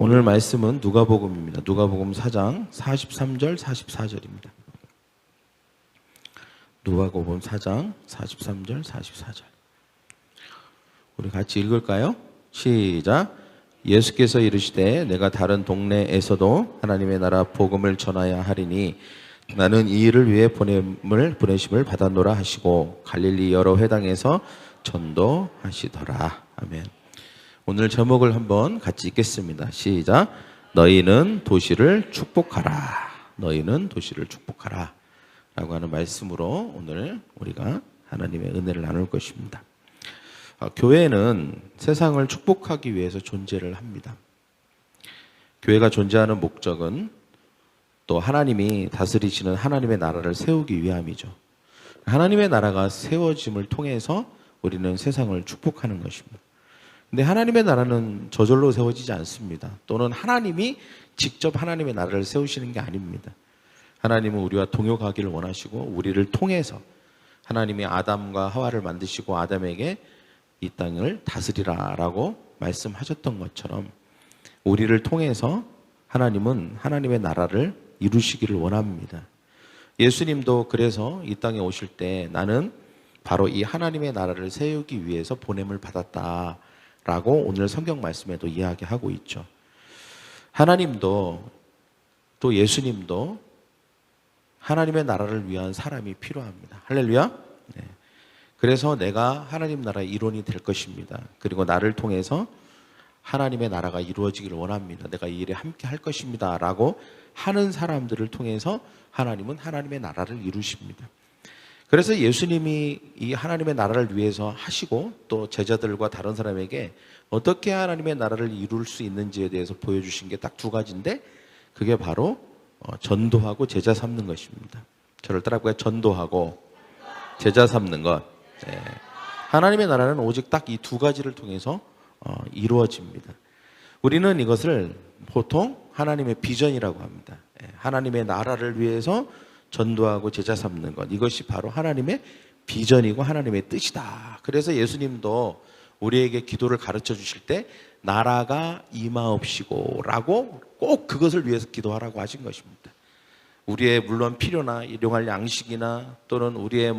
오늘 말씀은 누가복음입니다. 누가복음 4장 43절 44절입니다. 누가복음 4장 43절 44절. 우리 같이 읽을까요? 시작. 예수께서 이르시되 내가 다른 동네에서도 하나님의 나라 복음을 전하야 하리니 나는 이 일을 위해 보내심을 받았노라 하시고 갈릴리 여러 회당에서 전도하시더라. 아멘. 오늘 제목을 한번 같이 읽겠습니다. 시작. 너희는 도시를 축복하라. 너희는 도시를 축복하라. 라고 하는 말씀으로 오늘 우리가 하나님의 은혜를 나눌 것입니다. 교회는 세상을 축복하기 위해서 존재를 합니다. 교회가 존재하는 목적은 또 하나님이 다스리시는 하나님의 나라를 세우기 위함이죠. 하나님의 나라가 세워짐을 통해서 우리는 세상을 축복하는 것입니다. 근데 하나님의 나라는 저절로 세워지지 않습니다. 또는 하나님이 직접 하나님의 나라를 세우시는 게 아닙니다. 하나님은 우리와 동역하기를 원하시고 우리를 통해서 하나님이 아담과 하와를 만드시고 아담에게 이 땅을 다스리라라고 말씀하셨던 것처럼 우리를 통해서 하나님은 하나님의 나라를 이루시기를 원합니다. 예수님도 그래서 이 땅에 오실 때 나는 바로 이 하나님의 나라를 세우기 위해서 보냄을 받았다 라고 오늘 성경 말씀에도 이야기하고 있죠. 하나님도 또 예수님도 하나님의 나라를 위한 사람이 필요합니다. 할렐루야. 네. 그래서 내가 하나님 나라의 일원이 될 것입니다. 그리고 나를 통해서 하나님의 나라가 이루어지기를 원합니다. 내가 이 일에 함께 할 것입니다. 라고 하는 사람들을 통해서 하나님은 하나님의 나라를 이루십니다. 그래서 예수님이 이 하나님의 나라를 위해서 하시고 또 제자들과 다른 사람에게 어떻게 하나님의 나라를 이룰 수 있는지에 대해서 보여주신 게 딱 두 가지인데 그게 바로 전도하고 제자 삼는 것입니다. 저를 따라하고요. 전도하고 제자 삼는 것. 네. 하나님의 나라는 오직 딱 이 두 가지를 통해서 이루어집니다. 우리는 이것을 보통 하나님의 비전이라고 합니다. 하나님의 나라를 위해서 전도하고 제자 삼는 것. 이것이 바로 하나님의 비전이고 하나님의 뜻이다. 그래서 예수님도 우리에게 기도를 가르쳐 주실 때 나라가 임하옵시고 라고 꼭 그것을 위해서 기도하라고 하신 것입니다. 우리의 물론 필요나 일용할 양식이나 또는 우리의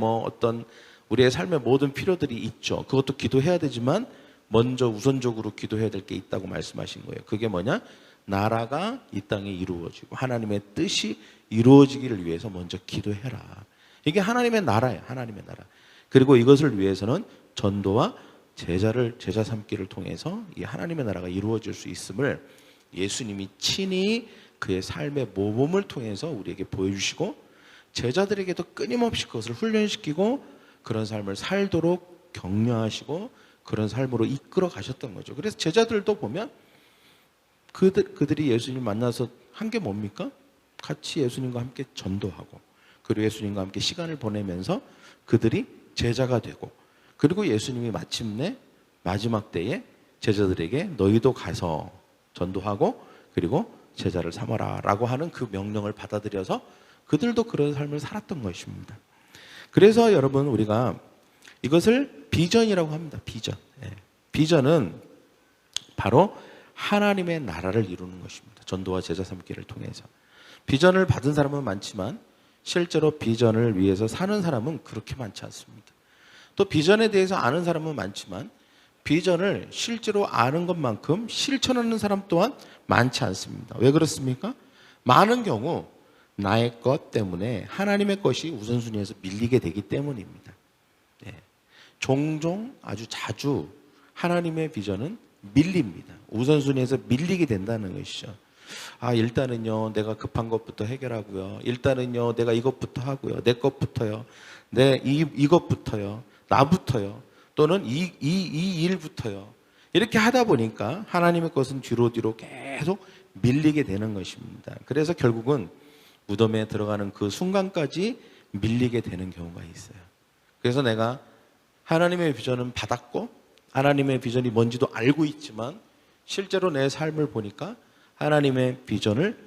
우리의 삶의 모든 필요들이 있죠. 그것도 기도해야 되지만 먼저 우선적으로 기도해야 될 게 있다고 말씀하신 거예요. 그게 뭐냐? 나라가 이 땅에 이루어지고 하나님의 뜻이 이루어지기를 위해서 먼저 기도해라. 이게 하나님의 나라예요. 하나님의 나라. 그리고 이것을 위해서는 전도와 제자 삼기를 통해서 이 하나님의 나라가 이루어질 수 있음을 예수님이 친히 그의 삶의 모범을 통해서 우리에게 보여주시고 제자들에게도 끊임없이 그것을 훈련시키고 그런 삶을 살도록 격려하시고 그런 삶으로 이끌어 가셨던 거죠. 그래서 제자들도 보면 그들이 예수님 만나서 한 게 뭡니까? 같이 예수님과 함께 전도하고 그리고 예수님과 함께 시간을 보내면서 그들이 제자가 되고 그리고 예수님이 마침내 마지막 때에 제자들에게 너희도 가서 전도하고 그리고 제자를 삼아라 라고 하는 그 명령을 받아들여서 그들도 그런 삶을 살았던 것입니다. 그래서 여러분 우리가 이것을 비전이라고 합니다. 비전. 비전은 바로 하나님의 나라를 이루는 것입니다. 전도와 제자 삼기를 통해서. 비전을 받은 사람은 많지만 실제로 비전을 위해서 사는 사람은 그렇게 많지 않습니다. 또 비전에 대해서 아는 사람은 많지만 비전을 실제로 아는 것만큼 실천하는 사람 또한 많지 않습니다. 왜 그렇습니까? 많은 경우 나의 것 때문에 하나님의 것이 우선순위에서 밀리게 되기 때문입니다. 종종 아주 자주 하나님의 비전은 밀립니다. 우선순위에서 밀리게 된다는 것이죠. 일단은요, 내가 급한 것부터 해결하고요. 일단은요, 내가 이것부터 하고요. 내 것부터요. 이것부터요. 나부터요. 또는 이 일부터요. 이렇게 하다 보니까 하나님의 것은 뒤로 계속 밀리게 되는 것입니다. 그래서 결국은 무덤에 들어가는 그 순간까지 밀리게 되는 경우가 있어요. 그래서 내가 하나님의 비전은 받았고 하나님의 비전이 뭔지도 알고 있지만 실제로 내 삶을 보니까 하나님의 비전을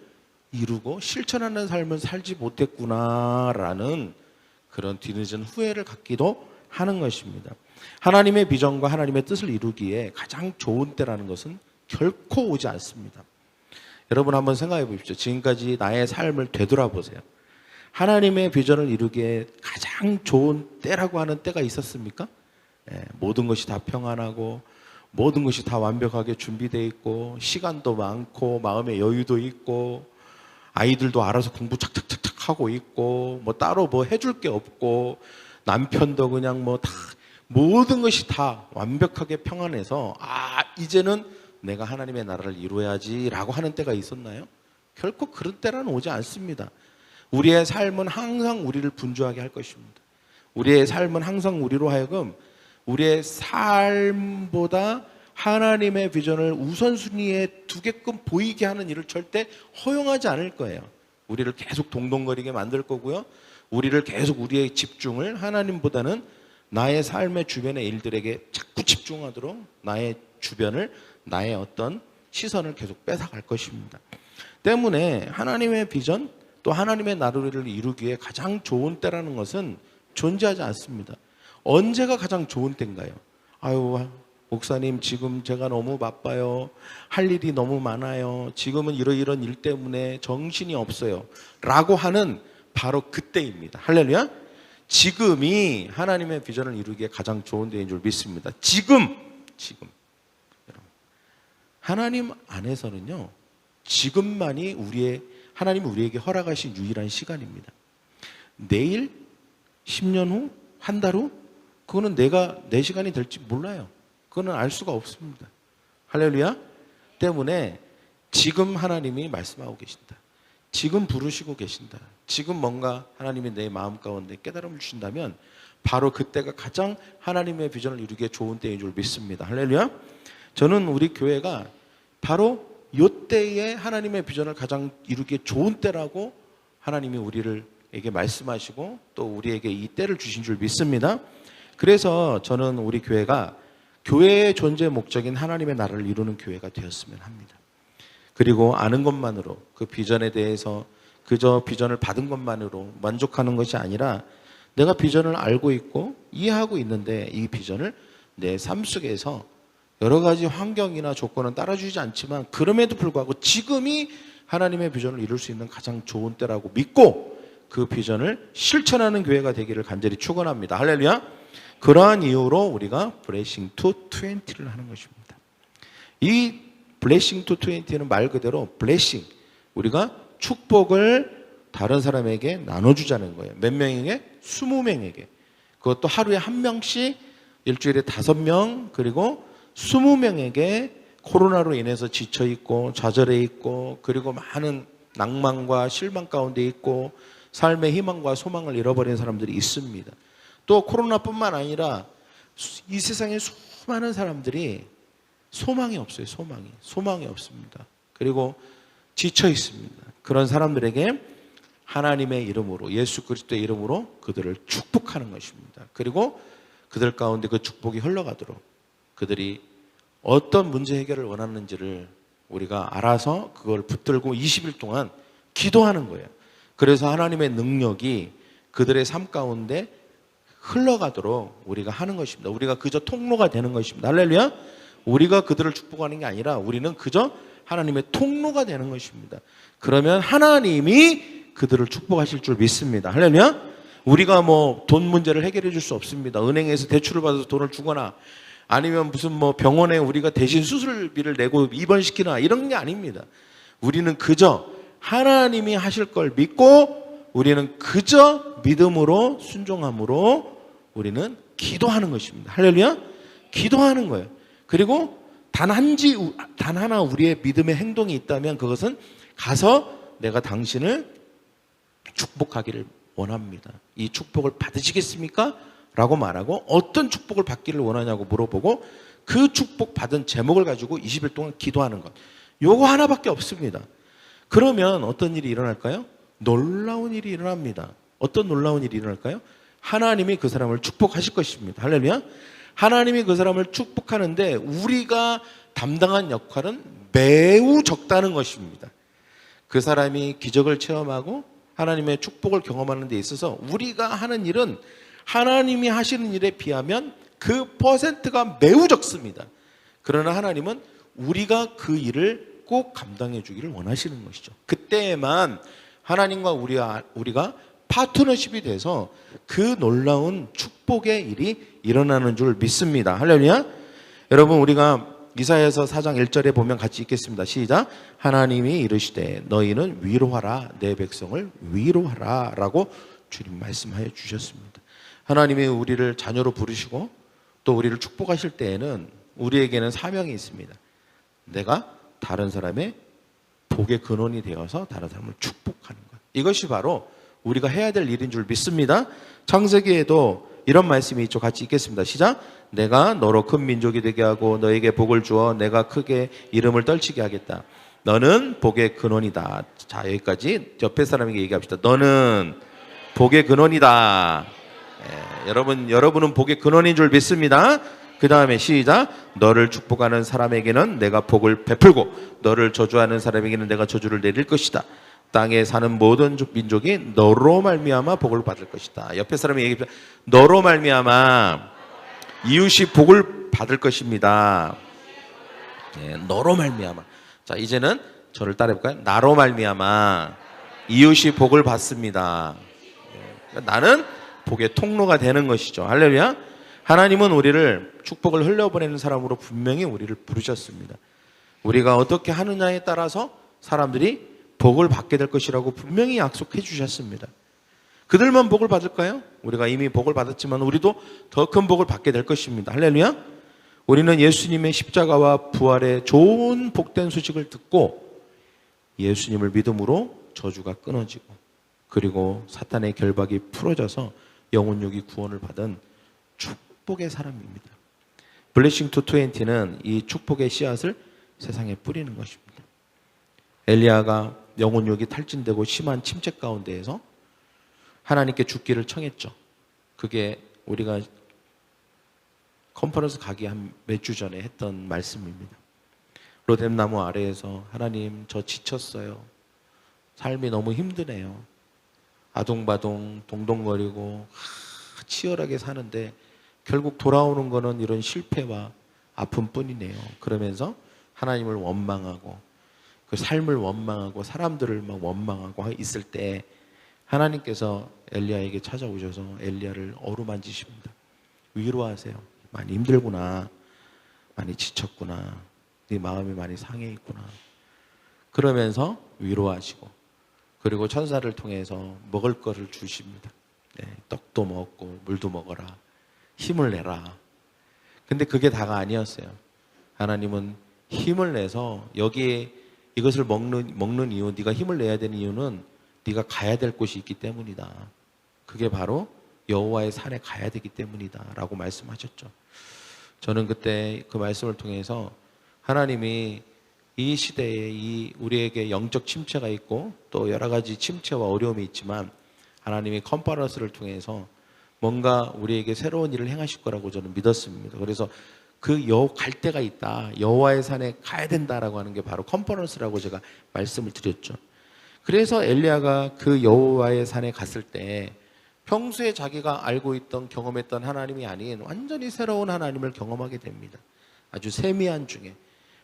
이루고 실천하는 삶을 살지 못했구나라는 그런 뒤늦은 후회를 갖기도 하는 것입니다. 하나님의 비전과 하나님의 뜻을 이루기에 가장 좋은 때라는 것은 결코 오지 않습니다. 여러분 한번 생각해 보십시오. 지금까지 나의 삶을 되돌아보세요. 하나님의 비전을 이루기에 가장 좋은 때라고 하는 때가 있었습니까? 모든 것이 다 평안하고 모든 것이 다 완벽하게 준비되어 있고 시간도 많고 마음의 여유도 있고 아이들도 알아서 공부 착착착착 하고 있고 뭐 따로 뭐 해줄 게 없고 남편도 그냥 뭐 다 모든 것이 다 완벽하게 평안해서 이제는 내가 하나님의 나라를 이루어야지라고 하는 때가 있었나요? 결코 그런 때는 오지 않습니다. 우리의 삶은 항상 우리를 분주하게 할 것입니다. 우리의 삶은 항상 우리로 하여금 우리의 삶보다 하나님의 비전을 우선순위에 두게끔 보이게 하는 일을 절대 허용하지 않을 거예요. 우리를 계속 동동거리게 만들 거고요. 우리를 계속 우리의 집중을 하나님보다는 나의 삶의 주변의 일들에게 자꾸 집중하도록 나의 주변을 나의 어떤 시선을 계속 뺏어갈 것입니다. 때문에 하나님의 비전 또 하나님의 나라를 이루기에 가장 좋은 때라는 것은 존재하지 않습니다. 언제가 가장 좋은 때인가요? 아유 목사님 지금 제가 너무 바빠요. 할 일이 너무 많아요. 지금은 이런 일 때문에 정신이 없어요. 라고 하는 바로 그때입니다. 할렐루야. 지금이 하나님의 비전을 이루기에 가장 좋은 때인 줄 믿습니다. 지금. 하나님 안에서는요. 지금만이 하나님이 우리에게 허락하신 유일한 시간입니다. 내일, 10년 후, 한 달 후, 그거는 내 시간이 될지 몰라요. 그거는 알 수가 없습니다. 할렐루야. 때문에 지금 하나님이 말씀하고 계신다. 지금 부르시고 계신다. 지금 뭔가 하나님이 내 마음 가운데 깨달음을 주신다면 바로 그때가 가장 하나님의 비전을 이루기에 좋은 때인 줄 믿습니다. 할렐루야. 저는 우리 교회가 바로 이때에 하나님의 비전을 가장 이루기에 좋은 때라고 하나님이 우리에게 말씀하시고 또 우리에게 이 때를 주신 줄 믿습니다. 그래서 저는 우리 교회가 교회의 존재 목적인 하나님의 나라를 이루는 교회가 되었으면 합니다. 그리고 아는 것만으로 그 비전에 대해서 그저 비전을 받은 것만으로 만족하는 것이 아니라 내가 비전을 알고 있고 이해하고 있는데 이 비전을 내 삶 속에서 여러 가지 환경이나 조건은 따라주지 않지만 그럼에도 불구하고 지금이 하나님의 비전을 이룰 수 있는 가장 좋은 때라고 믿고 그 비전을 실천하는 교회가 되기를 간절히 축원합니다. 할렐루야. 그러한 이유로 우리가 블레싱 투 20를 하는 것입니다. 이 블레싱 투 20는 말 그대로 블레싱, 우리가 축복을 다른 사람에게 나눠주자는 거예요. 몇 명에게? 20명에게. 그것도 하루에 한 명씩, 일주일에 5명, 그리고 20명에게 코로나로 인해서 지쳐있고 좌절해 있고 그리고 많은 낭만과 실망 가운데 있고 삶의 희망과 소망을 잃어버린 사람들이 있습니다. 또 코로나뿐만 아니라 이 세상에 수많은 사람들이 소망이 없어요. 소망이 없습니다. 그리고 지쳐 있습니다. 그런 사람들에게 하나님의 이름으로, 예수 그리스도의 이름으로 그들을 축복하는 것입니다. 그리고 그들 가운데 그 축복이 흘러가도록 그들이 어떤 문제 해결을 원하는지를 우리가 알아서 그걸 붙들고 20일 동안 기도하는 거예요. 그래서 하나님의 능력이 그들의 삶 가운데 흘러가도록 우리가 하는 것입니다. 우리가 그저 통로가 되는 것입니다. 할렐루야. 우리가 그들을 축복하는 게 아니라 우리는 그저 하나님의 통로가 되는 것입니다. 그러면 하나님이 그들을 축복하실 줄 믿습니다. 할렐루야. 우리가 뭐 돈 문제를 해결해 줄 수 없습니다. 은행에서 대출을 받아서 돈을 주거나 아니면 무슨 뭐 병원에 우리가 대신 수술비를 내고 입원시키나 이런 게 아닙니다. 우리는 그저 하나님이 하실 걸 믿고 우리는 그저 믿음으로 순종함으로 우리는 기도하는 것입니다. 할렐루야. 기도하는 거예요. 그리고 단 하나 우리의 믿음의 행동이 있다면 그것은 가서 내가 당신을 축복하기를 원합니다. 이 축복을 받으시겠습니까? 라고 말하고 어떤 축복을 받기를 원하냐고 물어보고 그 축복 받은 제목을 가지고 20일 동안 기도하는 것. 요거 하나밖에 없습니다. 그러면 어떤 일이 일어날까요? 놀라운 일이 일어납니다. 어떤 놀라운 일이 일어날까요? 하나님이 그 사람을 축복하실 것입니다. 할렐루야. 하나님이 그 사람을 축복하는데 우리가 담당한 역할은 매우 적다는 것입니다. 그 사람이 기적을 체험하고 하나님의 축복을 경험하는 데 있어서 우리가 하는 일은 하나님이 하시는 일에 비하면 그 퍼센트가 매우 적습니다. 그러나 하나님은 우리가 그 일을 꼭 감당해 주기를 원하시는 것이죠. 그때에만 하나님과 우리가 파트너십이 돼서 그 놀라운 축복의 일이 일어나는 줄 믿습니다. 할렐루야. 여러분, 우리가 이사야서 4장 1절에 보면 같이 읽겠습니다. 시작. 하나님이 이르시되 너희는 위로하라, 내 백성을 위로하라 라고 주님 말씀하여 주셨습니다. 하나님이 우리를 자녀로 부르시고 또 우리를 축복하실 때에는 우리에게는 사명이 있습니다. 내가 다른 사람의 복의 근원이 되어서 다른 사람을 축복하는 것. 이것이 바로 우리가 해야 될 일인 줄 믿습니다. 창세기에도 이런 말씀이 있죠. 같이 읽겠습니다. 시작. 내가 너로 큰 민족이 되게 하고 너에게 복을 주어 내가 크게 이름을 떨치게 하겠다. 너는 복의 근원이다. 자, 여기까지 옆에 사람에게 얘기합시다. 너는 복의 근원이다. 여러분은 복의 근원인 줄 믿습니다. 그 다음에 시작. 너를 축복하는 사람에게는 내가 복을 베풀고 너를 저주하는 사람에게는 내가 저주를 내릴 것이다. 땅에 사는 모든 민족이 너로 말미암아 복을 받을 것이다. 옆에 사람이 얘기합니다. 너로 말미암아 이웃이 복을 받을 것입니다. 너로 말미암아. 자, 이제는 저를 따라해볼까요? 나로 말미암아 이웃이 복을 받습니다. 나는 복의 통로가 되는 것이죠. 할렐루야. 하나님은 우리를 축복을 흘려보내는 사람으로 분명히 우리를 부르셨습니다. 우리가 어떻게 하느냐에 따라서 사람들이 복을 받게 될 것이라고 분명히 약속해 주셨습니다. 그들만 복을 받을까요? 우리가 이미 복을 받았지만 우리도 더 큰 복을 받게 될 것입니다. 할렐루야. 우리는 예수님의 십자가와 부활의 좋은 복된 소식을 듣고 예수님을 믿음으로 저주가 끊어지고 그리고 사탄의 결박이 풀어져서 영혼육이 구원을 받은 축복의 사람입니다. 블레싱 투 20는 이 축복의 씨앗을 세상에 뿌리는 것입니다. 엘리야가 영혼육이 탈진되고 심한 침체 가운데에서 하나님께 죽기를 청했죠. 그게 우리가 컨퍼런스 가기 한 몇 주 전에 했던 말씀입니다. 로뎀나무 아래에서 하나님 저 지쳤어요. 삶이 너무 힘드네요. 아동바동 동동거리고 치열하게 사는데 결국 돌아오는 거는 이런 실패와 아픔뿐이네요. 그러면서 하나님을 원망하고 그 삶을 원망하고 사람들을 막 원망하고 있을 때 하나님께서 엘리야에게 찾아오셔서 엘리야를 어루만지십니다. 위로하세요. 많이 힘들구나. 많이 지쳤구나. 네 마음이 많이 상해 있구나. 그러면서 위로하시고 그리고 천사를 통해서 먹을 거를 주십니다. 떡도 먹고 물도 먹어라. 힘을 내라. 근데 그게 다가 아니었어요. 하나님은 힘을 내서 여기에 이것을 먹는 이유, 네가 힘을 내야 되는 이유는 네가 가야 될 곳이 있기 때문이다. 그게 바로 여호와의 산에 가야 되기 때문이다 라고 말씀하셨죠. 저는 그때 그 말씀을 통해서 하나님이 이 시대에 우리에게 영적 침체가 있고 또 여러 가지 침체와 어려움이 있지만 하나님이 컨퍼런스를 통해서 뭔가 우리에게 새로운 일을 행하실 거라고 저는 믿었습니다. 그래서 갈 때가 있다. 여호와의 산에 가야 된다라고 하는 게 바로 컨퍼런스라고 제가 말씀을 드렸죠. 그래서 엘리야가 그 여호와의 산에 갔을 때 평소에 자기가 알고 있던 경험했던 하나님이 아닌 완전히 새로운 하나님을 경험하게 됩니다. 아주 세미한 중에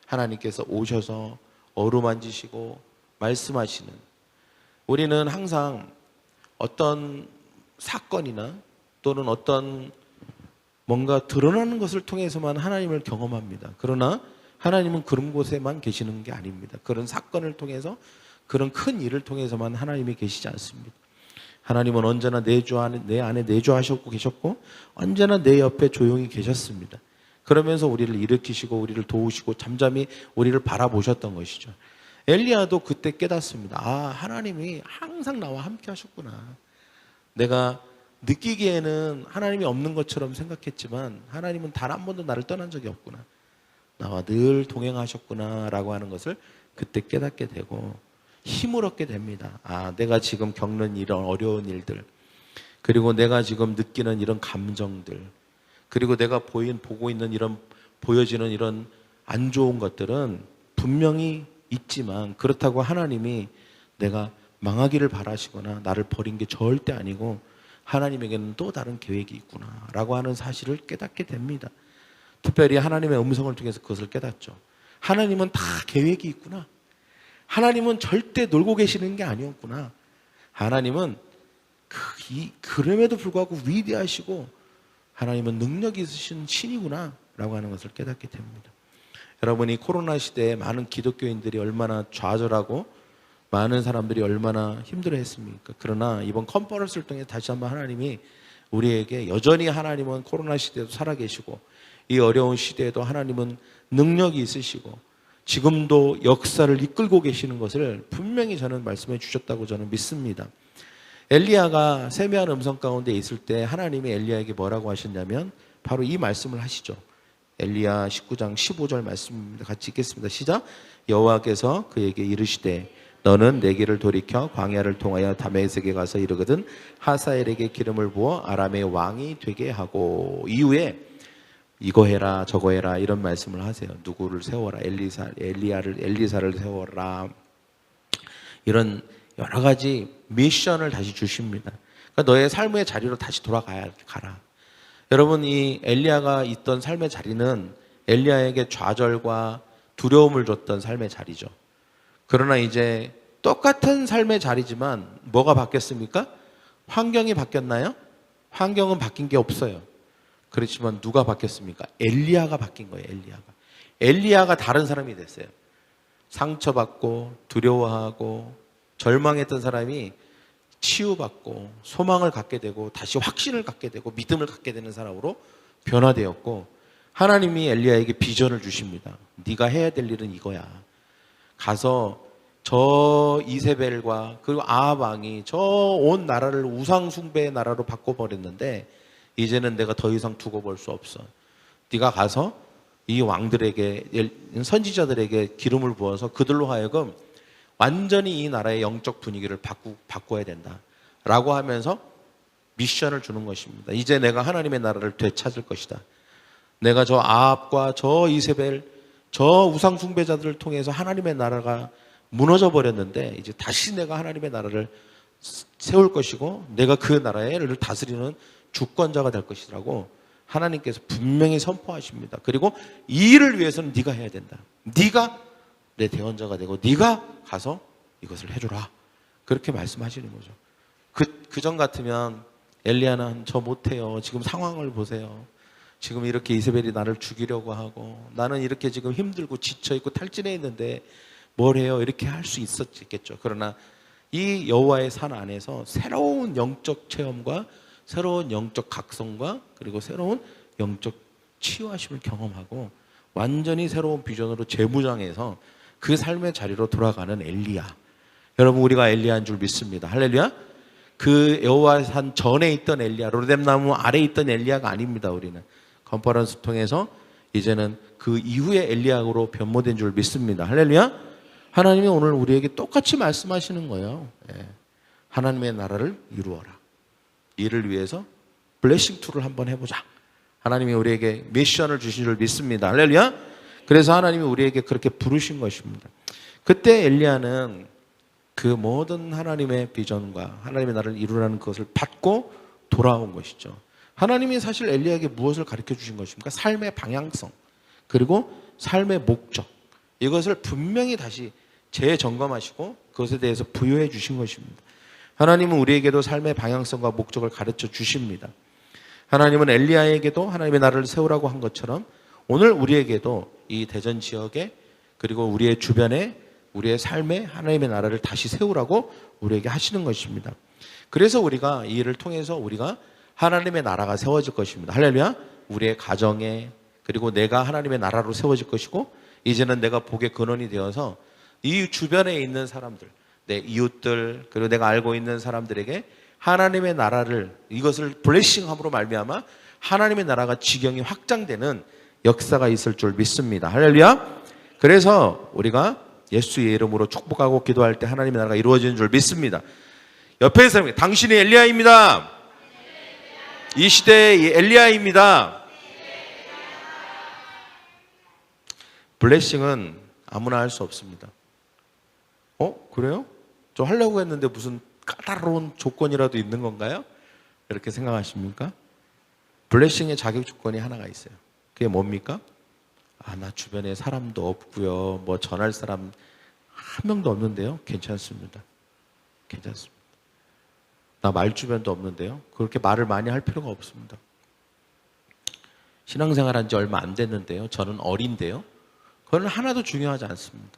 하나님께서 오셔서 어루만지시고 말씀하시는, 우리는 항상 어떤 사건이나 또는 어떤 뭔가 드러나는 것을 통해서만 하나님을 경험합니다. 그러나 하나님은 그런 곳에만 계시는 게 아닙니다. 그런 사건을 통해서 그런 큰 일을 통해서만 하나님이 계시지 않습니다. 하나님은 언제나 내 안에 내주하셨고 계셨고 언제나 내 옆에 조용히 계셨습니다. 그러면서 우리를 일으키시고 우리를 도우시고 잠잠히 우리를 바라보셨던 것이죠. 엘리야도 그때 깨닫습니다. 아, 하나님이 항상 나와 함께 하셨구나. 내가 느끼기에는 하나님이 없는 것처럼 생각했지만 하나님은 단 한 번도 나를 떠난 적이 없구나. 나와 늘 동행하셨구나 라고 하는 것을 그때 깨닫게 되고 힘을 얻게 됩니다. 아, 내가 지금 겪는 이런 어려운 일들, 그리고 내가 지금 느끼는 이런 감정들, 그리고 내가 보고 있는 보여지는 이런 안 좋은 것들은 분명히 있지만 그렇다고 하나님이 내가 망하기를 바라시거나 나를 버린 게 절대 아니고 하나님에게는 또 다른 계획이 있구나 라고 하는 사실을 깨닫게 됩니다. 특별히 하나님의 음성을 통해서 그것을 깨닫죠. 하나님은 다 계획이 있구나. 하나님은 절대 놀고 계시는 게 아니었구나. 하나님은 그럼에도 불구하고 위대하시고 하나님은 능력이 있으신 신이구나 라고 하는 것을 깨닫게 됩니다. 여러분이 코로나 시대에 많은 기독교인들이 얼마나 좌절하고 많은 사람들이 얼마나 힘들어했습니까? 그러나 이번 컨퍼런스를 통해 다시 한번 하나님이 우리에게 여전히 하나님은 코로나 시대에도 살아계시고 이 어려운 시대에도 하나님은 능력이 있으시고 지금도 역사를 이끌고 계시는 것을 분명히 저는 말씀해 주셨다고 저는 믿습니다. 엘리야가 세미한 음성 가운데 있을 때 하나님이 엘리야에게 뭐라고 하셨냐면 바로 이 말씀을 하시죠. 엘리야 19장 15절 말씀입니다. 같이 읽겠습니다. 시작. 여호와께서 그에게 이르시되 너는 내 길을 돌이켜 광야를 통하여 다메섹에 가서 이르거든 하사엘에게 기름을 부어 아람의 왕이 되게 하고 이후에 이거 해라 저거 해라 이런 말씀을 하세요. 누구를 세워라 엘리사를 세워라 이런 여러 가지 미션을 다시 주십니다. 그러니까 너의 삶의 자리로 다시 가라. 여러분 이 엘리야가 있던 삶의 자리는 엘리야에게 좌절과 두려움을 줬던 삶의 자리죠. 그러나 이제 똑같은 삶의 자리지만 뭐가 바뀌었습니까? 환경이 바뀌었나요? 환경은 바뀐 게 없어요. 그렇지만 누가 바뀌었습니까? 엘리야가 바뀐 거예요. 엘리야가 다른 사람이 됐어요. 상처받고 두려워하고 절망했던 사람이 치유받고 소망을 갖게 되고 다시 확신을 갖게 되고 믿음을 갖게 되는 사람으로 변화되었고 하나님이 엘리야에게 비전을 주십니다. 네가 해야 될 일은 이거야. 가서 저 이세벨과 그리고 아합 왕이 저 온 나라를 우상 숭배의 나라로 바꿔버렸는데 이제는 내가 더 이상 두고 볼 수 없어. 네가 가서 이 왕들에게 선지자들에게 기름을 부어서 그들로 하여금 완전히 이 나라의 영적 분위기를 바꿔야 된다 라고 하면서 미션을 주는 것입니다. 이제 내가 하나님의 나라를 되찾을 것이다. 내가 저 아합과 저 이세벨 저 우상 숭배자들을 통해서 하나님의 나라가 무너져 버렸는데 이제 다시 내가 하나님의 나라를 세울 것이고 내가 그 나라를 다스리는 주권자가 될 것이라고 하나님께서 분명히 선포하십니다. 그리고 이 일을 위해서는 네가 해야 된다. 네가 내 대언자가 되고 네가 가서 이것을 해주라. 그렇게 말씀하시는 거죠. 그전 같으면 엘리야는 저 못해요. 지금 상황을 보세요. 지금 이렇게 이세벨이 나를 죽이려고 하고 나는 이렇게 지금 힘들고 지쳐있고 탈진해 있는데 뭘 해요? 이렇게 할 수 있었겠죠. 그러나 이 여호와의 산 안에서 새로운 영적 체험과 새로운 영적 각성과 그리고 새로운 영적 치유하심을 경험하고 완전히 새로운 비전으로 재무장해서 그 삶의 자리로 돌아가는 엘리야. 여러분 우리가 엘리야인 줄 믿습니다. 할렐루야. 그 여호와의 산 전에 있던 엘리야, 로뎀나무 아래에 있던 엘리야가 아닙니다. 우리는 컨퍼런스 통해서 이제는 그 이후의 엘리야로 변모된 줄 믿습니다. 할렐루야. 하나님이 오늘 우리에게 똑같이 말씀하시는 거예요. 하나님의 나라를 이루어라. 이를 위해서 블레싱 툴을 한번 해보자. 하나님이 우리에게 미션을 주신 줄 믿습니다. 할렐루야. 그래서 하나님이 우리에게 그렇게 부르신 것입니다. 그때 엘리야는 그 모든 하나님의 비전과 하나님의 나라를 이루라는 것을 받고 돌아온 것이죠. 하나님이 사실 엘리야에게 무엇을 가르쳐 주신 것입니까? 삶의 방향성 그리고 삶의 목적 이것을 분명히 다시 재점검하시고 그것에 대해서 부여해 주신 것입니다. 하나님은 우리에게도 삶의 방향성과 목적을 가르쳐 주십니다. 하나님은 엘리야에게도 하나님의 나라를 세우라고 한 것처럼 오늘 우리에게도 이 대전 지역에 그리고 우리의 주변에 우리의 삶에 하나님의 나라를 다시 세우라고 우리에게 하시는 것입니다. 그래서 우리가 이 일을 통해서 우리가 하나님의 나라가 세워질 것입니다. 할렐루야. 우리의 가정에 그리고 내가 하나님의 나라로 세워질 것이고 이제는 내가 복의 근원이 되어서 이 주변에 있는 사람들 내 이웃들 그리고 내가 알고 있는 사람들에게 하나님의 나라를 이것을 블레싱함으로 말미암아 하나님의 나라가 지경이 확장되는 역사가 있을 줄 믿습니다. 할렐루야. 그래서 우리가 예수의 이름으로 축복하고 기도할 때 하나님의 나라가 이루어지는 줄 믿습니다. 옆에 사람이 당신이 엘리야입니다. 이 시대의 엘리야입니다. 블레싱은 아무나 할 수 없습니다. 그래요? 저 하려고 했는데 무슨 까다로운 조건이라도 있는 건가요? 이렇게 생각하십니까? 블레싱의 자격 조건이 하나가 있어요. 그게 뭡니까? 나 주변에 사람도 없고요. 뭐 전할 사람 한 명도 없는데요. 괜찮습니다. 괜찮습니다. 나 말주변도 없는데요. 그렇게 말을 많이 할 필요가 없습니다. 신앙생활 한 지 얼마 안 됐는데요. 저는 어린데요. 그건 하나도 중요하지 않습니다.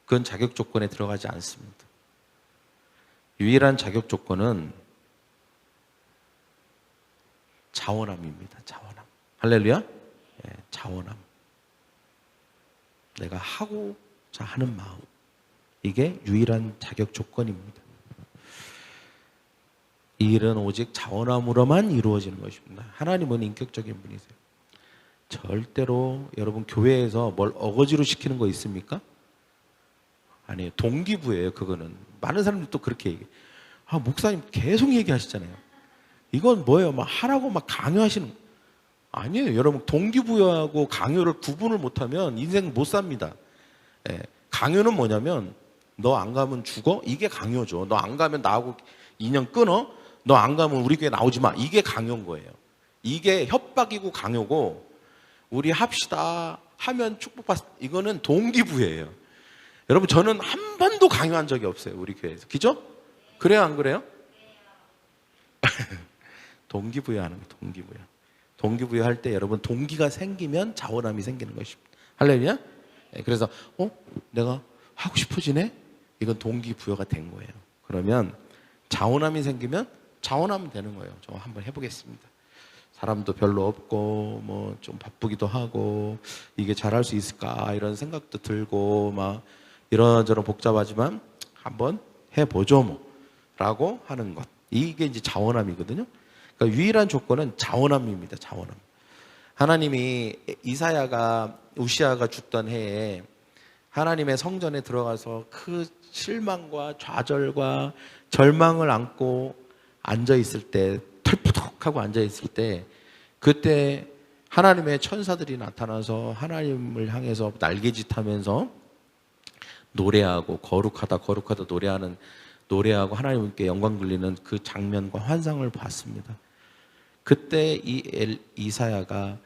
그건 자격 조건에 들어가지 않습니다. 유일한 자격 조건은 자원함입니다. 자원함. 할렐루야? 예, 자원함. 내가 하고자 하는 마음. 이게 유일한 자격 조건입니다. 이 일은 오직 자원함으로만 이루어지는 것입니다. 하나님은 인격적인 분이세요. 절대로 여러분 교회에서 뭘 어거지로 시키는 거 있습니까? 아니에요. 동기부여예요. 그거는. 많은 사람들이 또 그렇게 얘기해요. 목사님 계속 얘기하시잖아요. 이건 뭐예요? 막 하라고 막 강요하시는 거. 아니에요. 여러분 동기부여하고 강요를 구분을 못하면 인생 못 삽니다. 예. 강요는 뭐냐면 너 안 가면 죽어? 이게 강요죠. 너 안 가면 나하고 인연 끊어? 너 안 가면 우리 교회 나오지 마. 이게 강요인 거예요. 이게 협박이고 강요고 우리 합시다 하면 축복받. 이거는 동기부여예요. 여러분 저는 한 번도 강요한 적이 없어요. 우리 교회에서. 그죠? 그래요 안 그래요? 동기부여하는 거예요. 동기부여. 동기부여할 때 여러분 동기가 생기면 자원함이 생기는 것입니다. 할렐루야? 그래서 내가 하고 싶어지네? 이건 동기부여가 된 거예요. 그러면 자원함이 생기면 자원하면 되는 거예요. 저 한번 해보겠습니다. 사람도 별로 없고 뭐 좀 바쁘기도 하고 이게 잘할 수 있을까 이런 생각도 들고 막 이런저런 복잡하지만 한번 해보죠 뭐 라고 하는 것. 이게 이제 자원함이거든요. 그러니까 유일한 조건은 자원함입니다. 자원함. 하나님이 우시아가 죽던 해에 하나님의 성전에 들어가서 그 실망과 좌절과 절망을 안고 앉아있을 때, 털푸덕하고 앉아있을 때, 그때 하나님의 천사들이 나타나서 하나님을 향해서 날개짓하면서 노래하고 거룩하다 거룩하다 노래하고 하나님께 영광 돌리는 그 장면과 환상을 봤습니다. 그때 이사야가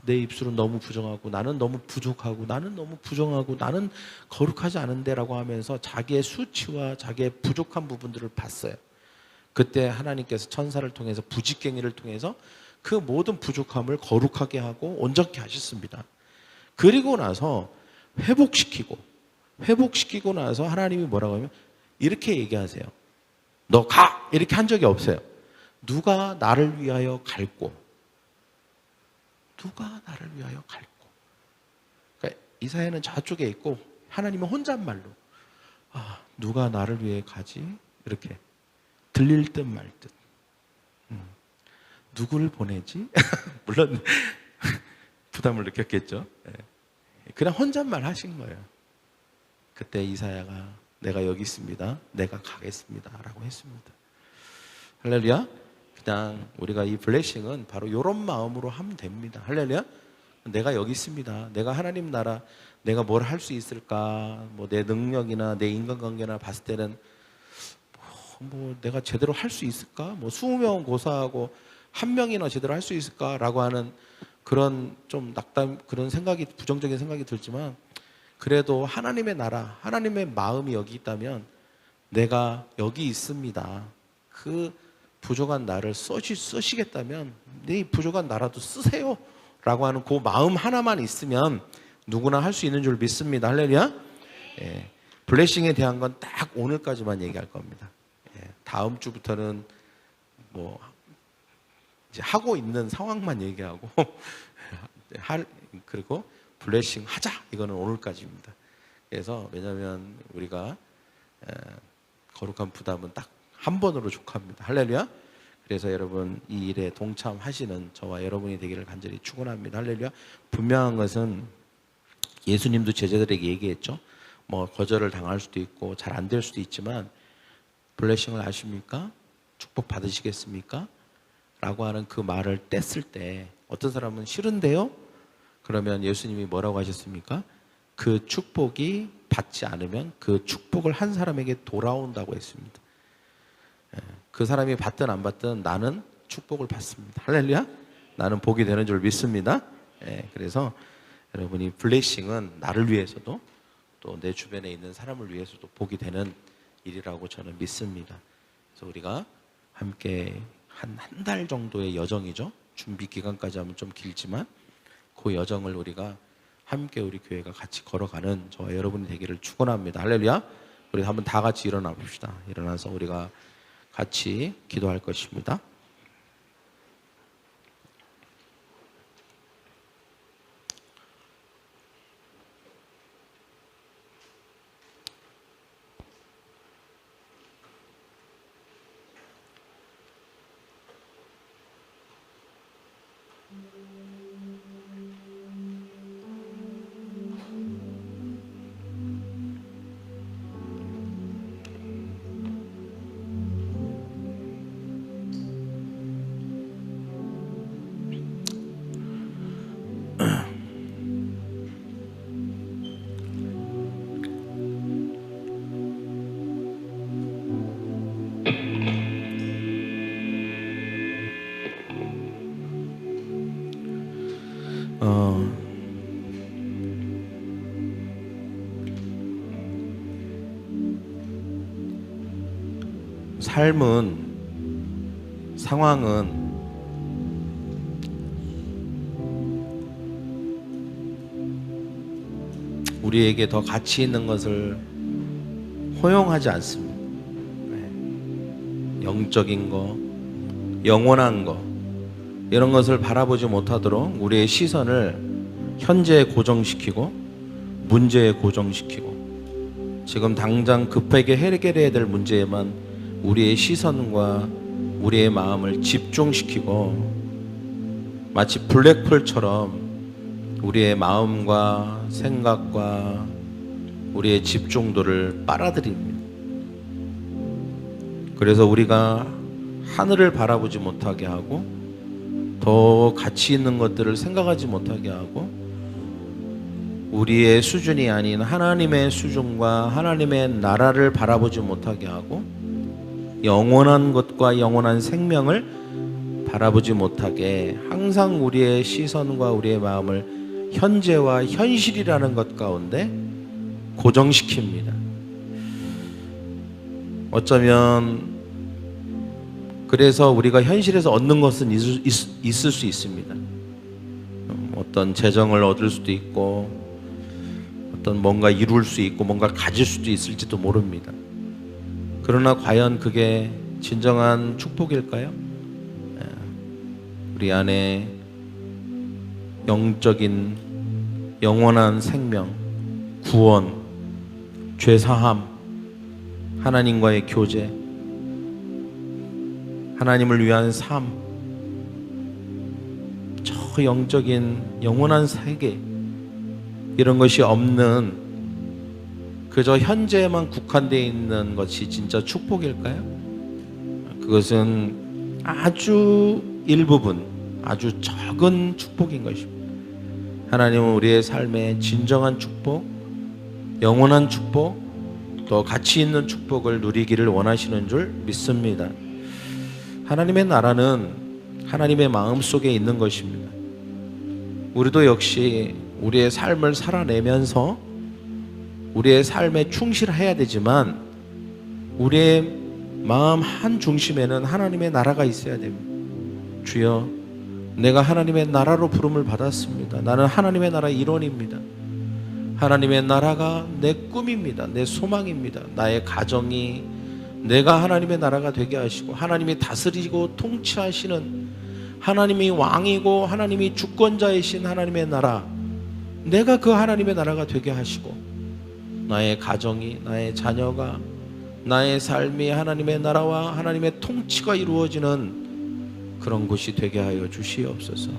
내 입술은 너무 부정하고 나는 너무 부족하고 나는 너무 부정하고 나는 거룩하지 않은데 라고 하면서 자기의 수치와 자기의 부족한 부분들을 봤어요. 그때 하나님께서 천사를 통해서 부직갱이를 통해서 그 모든 부족함을 거룩하게 하고 온전케 하셨습니다. 그리고 나서 회복시키고 나서 하나님이 뭐라고 하면 이렇게 얘기하세요. 너 가! 이렇게 한 적이 없어요. 누가 나를 위하여 갈고 누가 나를 위하여 갈고. 그러니까 이사야는 저쪽에 있고 하나님은 혼잣말로 누가 나를 위해 가지? 이렇게 들릴 듯 말 듯. 누구를 보내지? 물론 부담을 느꼈겠죠. 그냥 혼잣말 하신 거예요. 그때 이사야가 내가 여기 있습니다. 내가 가겠습니다. 라고 했습니다. 할렐루야. 그냥 우리가 이 블레싱은 바로 이런 마음으로 하면 됩니다. 할렐루야. 내가 여기 있습니다. 내가 하나님 나라 내가 뭘 할 수 있을까? 뭐 내 능력이나 내 인간관계나 봤을 때는 뭐 내가 제대로 할 수 있을까? 뭐 20명 고사하고 한 명이나 제대로 할 수 있을까라고 하는 그런 좀 그런 생각이 부정적인 생각이 들지만 그래도 하나님의 나라, 하나님의 마음이 여기 있다면 내가 여기 있습니다. 그 부족한 나를 쓰시겠다면 네 부족한 나라도 쓰세요 라고 하는 그 마음 하나만 있으면 누구나 할 수 있는 줄 믿습니다. 할렐루야. 블레싱에 대한 건 딱 오늘까지만 얘기할 겁니다. 다음 주부터는 뭐 이제 하고 있는 상황만 얘기하고 그리고 블레싱 하자 이거는 오늘까지입니다. 그래서 왜냐하면 우리가 거룩한 부담은 딱 한 번으로 족합니다. 할렐루야. 그래서 여러분 이 일에 동참하시는 저와 여러분이 되기를 간절히 축원합니다. 할렐루야. 분명한 것은 예수님도 제자들에게 얘기했죠. 뭐 거절을 당할 수도 있고 잘 안 될 수도 있지만 블레싱을 아십니까? 축복 받으시겠습니까? 라고 하는 그 말을 뗐을 때 어떤 사람은 싫은데요? 그러면 예수님이 뭐라고 하셨습니까? 그 축복이 받지 않으면 그 축복을 한 사람에게 돌아온다고 했습니다. 그 사람이 받든 안 받든 나는 축복을 받습니다. 할렐루야. 나는 복이 되는 줄 믿습니다. 그래서 여러분이 블레싱은 나를 위해서도 또 내 주변에 있는 사람을 위해서도 복이 되는 일이라고 저는 믿습니다. 그래서 우리가 함께 한 달 정도의 여정이죠. 준비 기간까지 하면 좀 길지만 그 여정을 우리가 함께 우리 교회가 같이 걸어가는 저와 여러분이 되기를 축원합니다. 할렐루야. 우리 한번 다 같이 일어나 봅시다. 일어나서 우리가 같이 기도할 것입니다. 삶은, 상황은 우리에게 더 가치 있는 것을 허용하지 않습니다. 영적인 거, 영원한 거, 이런 것을 바라보지 못하도록 우리의 시선을 현재에 고정시키고 문제에 고정시키고 지금 당장 급하게 해결해야 될 문제에만 우리의 시선과 우리의 마음을 집중시키고 마치 블랙홀처럼 우리의 마음과 생각과 우리의 집중도를 빨아들입니다. 그래서 우리가 하늘을 바라보지 못하게 하고 더 가치 있는 것들을 생각하지 못하게 하고 우리의 수준이 아닌 하나님의 수준과 하나님의 나라를 바라보지 못하게 하고 영원한 것과 영원한 생명을 바라보지 못하게 항상 우리의 시선과 우리의 마음을 현재와 현실이라는 것 가운데 고정시킵니다. 어쩌면 그래서 우리가 현실에서 얻는 것은 있을 수 있습니다. 어떤 재정을 얻을 수도 있고 어떤 뭔가 이룰 수 있고 뭔가 가질 수도 있을지도 모릅니다. 그러나 과연 그게 진정한 축복일까요? 우리 안에 영적인 영원한 생명, 구원, 죄사함, 하나님과의 교제, 하나님을 위한 삶, 저 영적인 영원한 세계, 이런 것이 없는 그저 현재에만 국한되어 있는 것이 진짜 축복일까요? 그것은 아주 일부분, 아주 적은 축복인 것입니다. 하나님은 우리의 삶에 진정한 축복, 영원한 축복, 또 가치 있는 축복을 누리기를 원하시는 줄 믿습니다. 하나님의 나라는 하나님의 마음 속에 있는 것입니다. 우리도 역시 우리의 삶을 살아내면서 우리의 삶에 충실해야 되지만 우리의 마음 한 중심에는 하나님의 나라가 있어야 됩니다. 주여, 내가 하나님의 나라로 부름을 받았습니다. 나는 하나님의 나라 일원입니다. 하나님의 나라가 내 꿈입니다. 내 소망입니다. 나의 가정이 내가 하나님의 나라가 되게 하시고 하나님이 다스리고 통치하시는 하나님이 왕이고 하나님이 주권자이신 하나님의 나라, 내가 그 하나님의 나라가 되게 하시고 나의 가정이, 나의 자녀가, 나의 삶이 하나님의 나라와 하나님의 통치가 이루어지는 그런 곳이 되게 하여 주시옵소서.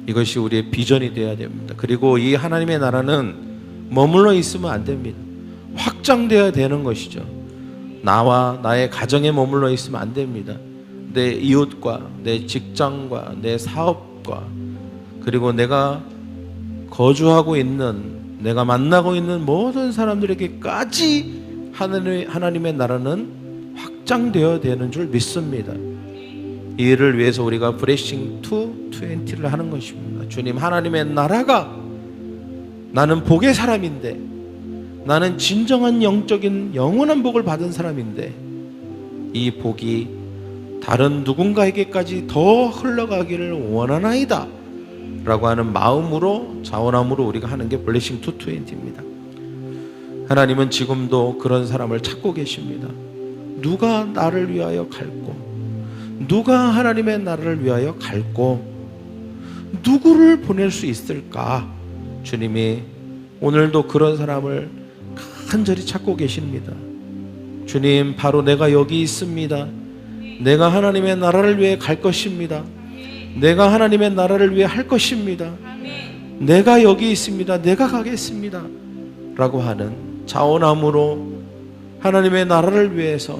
이것이 우리의 비전이 되어야 됩니다. 그리고 이 하나님의 나라는 머물러 있으면 안 됩니다. 확장되어야 되는 것이죠. 나와 나의 가정에 머물러 있으면 안 됩니다. 내 이웃과 내 직장과 내 사업과 그리고 내가 거주하고 있는, 내가 만나고 있는 모든 사람들에게까지 하나님의 나라는 확장되어야 되는 줄 믿습니다. 이 일을 위해서 우리가 브레싱 투 20를 하는 것입니다. 주님, 하나님의 나라가 나는 복의 사람인데, 나는 진정한 영적인 영원한 복을 받은 사람인데 이 복이 다른 누군가에게까지 더 흘러가기를 원하나이다 라고 하는 마음으로, 자원함으로 우리가 하는 게 블레싱 투 20입니다. 하나님은 지금도 그런 사람을 찾고 계십니다. 누가 나를 위하여 갈고, 누가 하나님의 나라를 위하여 갈고, 누구를 보낼 수 있을까? 주님이 오늘도 그런 사람을 간절히 찾고 계십니다. 주님, 바로 내가 여기 있습니다. 내가 하나님의 나라를 위해 갈 것입니다. 내가 하나님의 나라를 위해 할 것입니다. 내가 여기 있습니다. 내가 가겠습니다 라고 하는 자원함으로 하나님의 나라를 위해서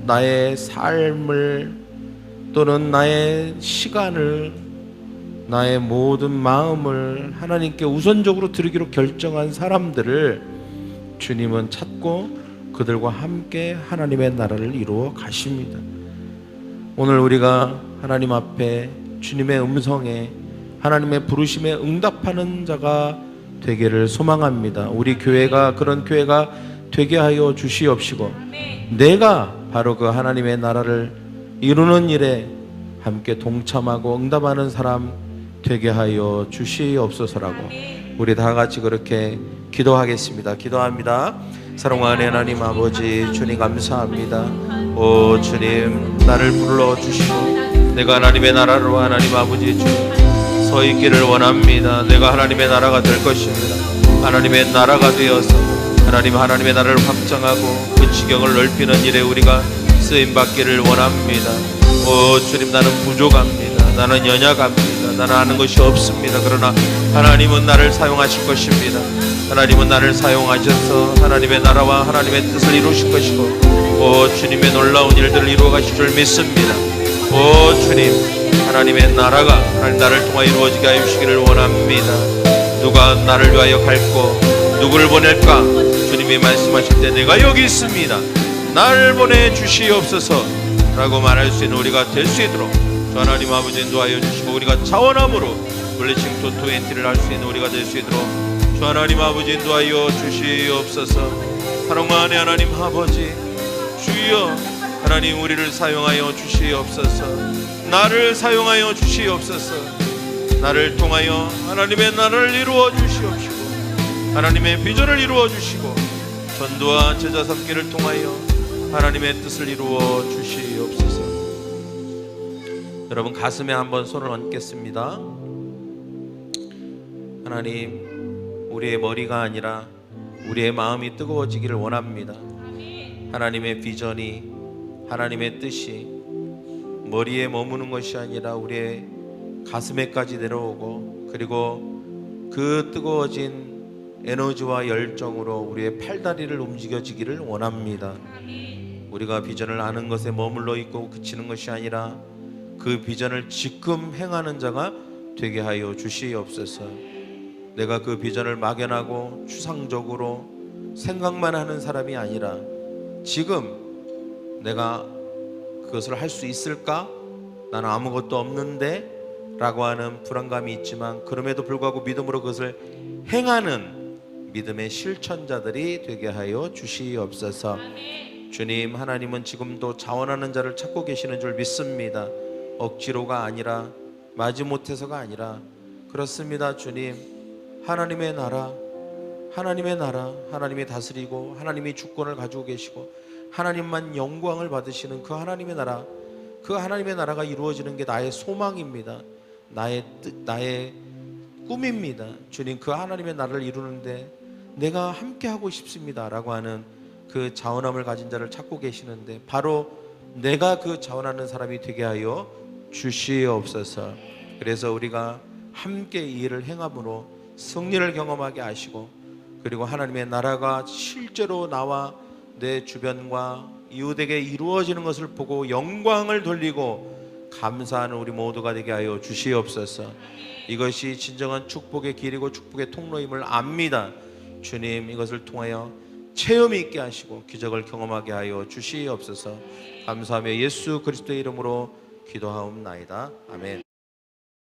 나의 삶을 또는 나의 시간을, 나의 모든 마음을 하나님께 우선적으로 드리기로 결정한 사람들을 주님은 찾고 그들과 함께 하나님의 나라를 이루어 가십니다. 오늘 우리가 하나님 앞에 주님의 음성에, 하나님의 부르심에 응답하는 자가 되기를 소망합니다. 우리 교회가 그런 교회가 되게 하여 주시옵시고, 내가 바로 그 하나님의 나라를 이루는 일에 함께 동참하고 응답하는 사람 되게 하여 주시옵소서라고 우리 다 같이 그렇게 기도하겠습니다. 기도합니다. 사랑하는 하나님 아버지, 주님 감사합니다. 오 주님, 나를 불러주시고 내가 하나님의 나라로 하나님 아버지 주님 서 있기를 원합니다. 내가 하나님의 나라가 될 것입니다. 하나님의 나라가 되어서 하나님의 나라를 확장하고 그 지경을 넓히는 일에 우리가 쓰임받기를 원합니다. 오 주님, 나는 부족합니다. 나는 연약합니다. 나는 아는 것이 없습니다. 그러나 하나님은 나를 사용하실 것입니다. 하나님은 나를 사용하셔서 하나님의 나라와 하나님의 뜻을 이루실 것이고, 오 주님의 놀라운 일들을 이루어 가실 줄 믿습니다. 오 주님, 하나님의 나라가 하나님 나를 통하여 이루어지게 하여 주시기를 원합니다. 누가 나를 위하여 갈고 누구를 보낼까? 주님이 말씀하실 때 내가 여기 있습니다. 나를 보내주시옵소서 라고 말할 수 있는 우리가 될 수 있도록 주 하나님 아버지 인도하여 주시고, 우리가 자원함으로 블레싱 투 20를 할 수 있는 우리가 될 수 있도록 주 하나님 아버지 인도하여 주시옵소서. 사랑하는 하나님 아버지 주여, 하나님 우리를 사용하여 주시옵소서. 나를 사용하여 주시옵소서. 나를 통하여 하나님의 나라를 이루어 주시옵시고 하나님의 비전을 이루어 주시고 전도와 제자 삼기를 통하여 하나님의 뜻을 이루어 주시옵소서. 여러분 가슴에 한번 손을 얹겠습니다. 하나님, 우리의 머리가 아니라 우리의 마음이 뜨거워지기를 원합니다. 하나님의 비전이, 하나님의 뜻이 머리에 머무는 것이 아니라 우리의 가슴에까지 내려오고, 그리고 그 뜨거워진 에너지와 열정으로 우리의 팔다리를 움직여지기를 원합니다. 우리가 비전을 아는 것에 머물러 있고 그치는 것이 아니라 그 비전을 지금 행하는 자가 되게 하여 주시옵소서. 내가 그 비전을 막연하고 추상적으로 생각만 하는 사람이 아니라 지금 내가 그것을 할 수 있을까? 나는 아무것도 없는데 라고 하는 불안감이 있지만 그럼에도 불구하고 믿음으로 그것을 행하는 믿음의 실천자들이 되게 하여 주시옵소서. 주님, 하나님은 지금도 자원하는 자를 찾고 계시는 줄 믿습니다. 억지로가 아니라, 마지못해서가 아니라, 그렇습니다. 주님, 하나님의 나라, 하나님이 다스리고 하나님이 주권을 가지고 계시고 하나님만 영광을 받으시는 그 하나님의 나라, 그 하나님의 나라가 이루어지는 게 나의 소망입니다. 나의 꿈입니다. 주님, 그 하나님의 나라를 이루는데 내가 함께 하고 싶습니다 라고 하는 그 자원함을 가진 자를 찾고 계시는데 바로 내가 그 자원하는 사람이 되게 하여 주시옵소서. 그래서 우리가 함께 이 일을 행함으로 승리를 경험하게 하시고, 그리고 하나님의 나라가 실제로 나와 내 주변과 이웃에게 이루어지는 것을 보고 영광을 돌리고 감사하는 우리 모두가 되게 하여 주시옵소서. 이것이 진정한 축복의 길이고 축복의 통로임을 압니다. 주님, 이것을 통하여 체험이 있게 하시고 기적을 경험하게 하여 주시옵소서. 감사하며 예수 그리스도의 이름으로 기도하옵나이다. 아멘.